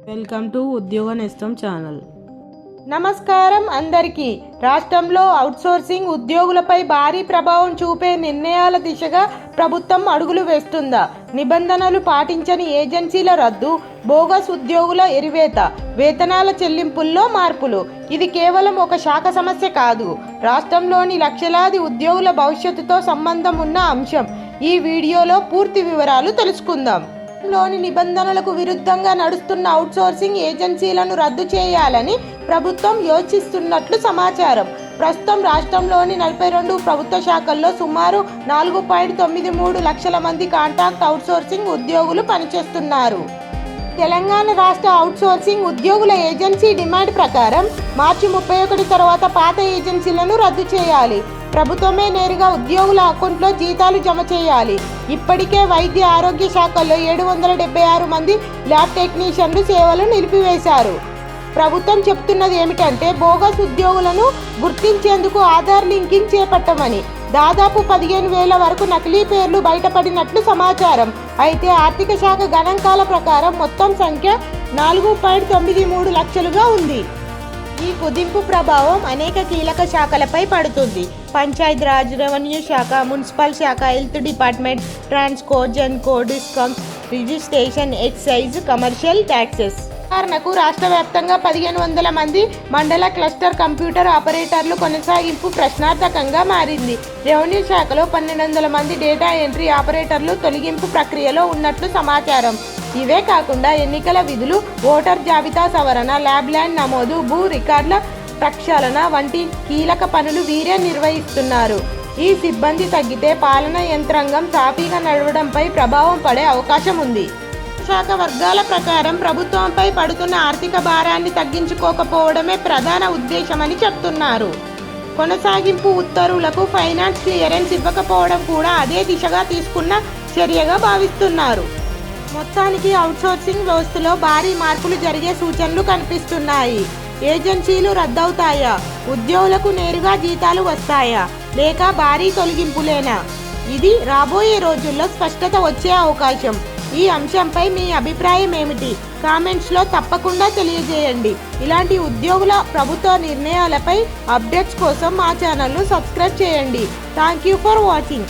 Welcome to ఉద్యోగ నేస్తం channel. నమస్కారం అందరికీ. రాష్ట్రంలో అవుట్సోర్సింగ్ ఉద్యోగులపై భారీ ప్రభావం చూపే నిర్ణయాల దిశగా ప్రభుత్వం అడుగులు వేస్తుందా? నిబంధనలు పాటించని ఏజెన్సీల రద్దు, బోగస్ ఉద్యోగుల ఎరివేత, వేతనాల చెల్లింపుల్లో మార్పులు. ఇది కేవలం ఒక శాఖ సమస్య కాదు, రాష్ట్రంలోని లక్షలాది ఉద్యోగుల భవిష్యత్తుతో సంబంధం ఉన్న అంశం. ఈ వీడియోలో పూర్తి వివరాలు తెలుసుకుందాం. లోని నిబంధనలకు విరుద్ధంగా నడుస్తున్న అవుట్సోర్సింగ్ ఏజెన్సీలను రద్దు చేయాలని ప్రభుత్వం యోచిస్తున్నట్లు సమాచారం. ప్రస్తుతం రాష్ట్రంలోని 42 ప్రభుత్వ శాఖల్లో సుమారు 4.93 లక్షల మంది కాంట్రాక్ట్ అవుట్సోర్సింగ్ ఉద్యోగులు పనిచేస్తున్నారు. తెలంగాణ రాష్ట్ర అవుట్సోర్సింగ్ ఉద్యోగుల ఏజెన్సీ డిమాండ్ ప్రకారం మార్చి 31 తర్వాత పాత ఏజెన్సీలను రద్దు చేయాలి. ప్రభుత్వమే నేరుగా ఉద్యోగుల అకౌంట్లో జీతాలు జమ చేయాలి. ఇప్పటికే వైద్య ఆరోగ్య శాఖల్లో 776 మంది ల్యాబ్ టెక్నీషియన్లు సేవలు నిలిపివేశారు. ప్రభుత్వం చెప్తున్నది ఏమిటంటే బోగస్ ఉద్యోగులను గుర్తించేందుకు ఆధార్ లింకింగ్ చేపట్టమని. దాదాపు 15,000 వరకు నకిలీ పేర్లు బయటపడినట్లు సమాచారం. అయితే ఆర్థిక శాఖ గణాంకాల ప్రకారం మొత్తం సంఖ్య 4.93 లక్షలుగా ఉంది. ఈ కుదింపు ప్రభావం అనేక కీలక శాఖలపై పడుతుంది. పంచాయత్ రాజ్, రెవెన్యూ శాఖ, మున్సిపల్ శాఖ, health department, Transco, Genco, Discoms, registration, excise, commercial taxes. ఉదాహరణకు రాష్ట్ర వ్యాప్తంగా 1500 మంది మండల క్లస్టర్ కంప్యూటర్ ఆపరేటర్లు కొనసాగింపు ప్రశ్నార్థకంగా మారింది. రెవెన్యూ శాఖలో 1200 మంది డేటా ఎంట్రీ ఆపరేటర్లు తొలగింపు ప్రక్రియలో ఉన్నట్లు సమాచారం. ఇవే కాకుండా ఎన్నికల విధులు, ఓటర్ జాబితా సవరణ, ల్యాబ్ ల్యాండ్ నమోదు, భూ రికార్డుల ప్రక్షాళన వంటి కీలక పనులు వీరే నిర్వహిస్తున్నారు. ఈ సిబ్బంది తగ్గితే పాలనా యంత్రాంగం సాఫీగా నడవడంపై ప్రభావం పడే అవకాశం ఉంది. శాఖ వర్గాల ప్రకారం ప్రభుత్వంపై పడుతున్న ఆర్థిక భారాన్ని తగ్గించుకోకపోవడమే ప్రధాన ఉద్దేశమని చెప్తున్నారు. కొనసాగింపు ఉత్తర్వులకు ఫైనాన్స్ క్లియరెన్స్ ఇవ్వకపోవడం కూడా అదే దిశగా తీసుకున్న చర్యగా భావిస్తున్నారు. మొత్తానికి అవుట్సోర్సింగ్ వ్యవస్థలో భారీ మార్పులు జరిగే సూచనలు కనిపిస్తున్నాయి. ఏజెన్సీలు రద్దవుతాయా? ఉద్యోగులకు నేరుగా జీతాలు వస్తాయా? లేక భారీ తొలగింపులేనా? ఇది రాబోయే రోజుల్లో స్పష్టత వచ్చే అవకాశం. ఈ అంశంపై మీ అభిప్రాయం ఏమిటి? కామెంట్స్లో తప్పకుండా తెలియజేయండి. ఇలాంటి ఉద్యోగుల ప్రభుత్వ నిర్ణయాలపై అప్డేట్స్ కోసం మా ఛానల్ను సబ్స్క్రైబ్ చేయండి. Thank you for watching.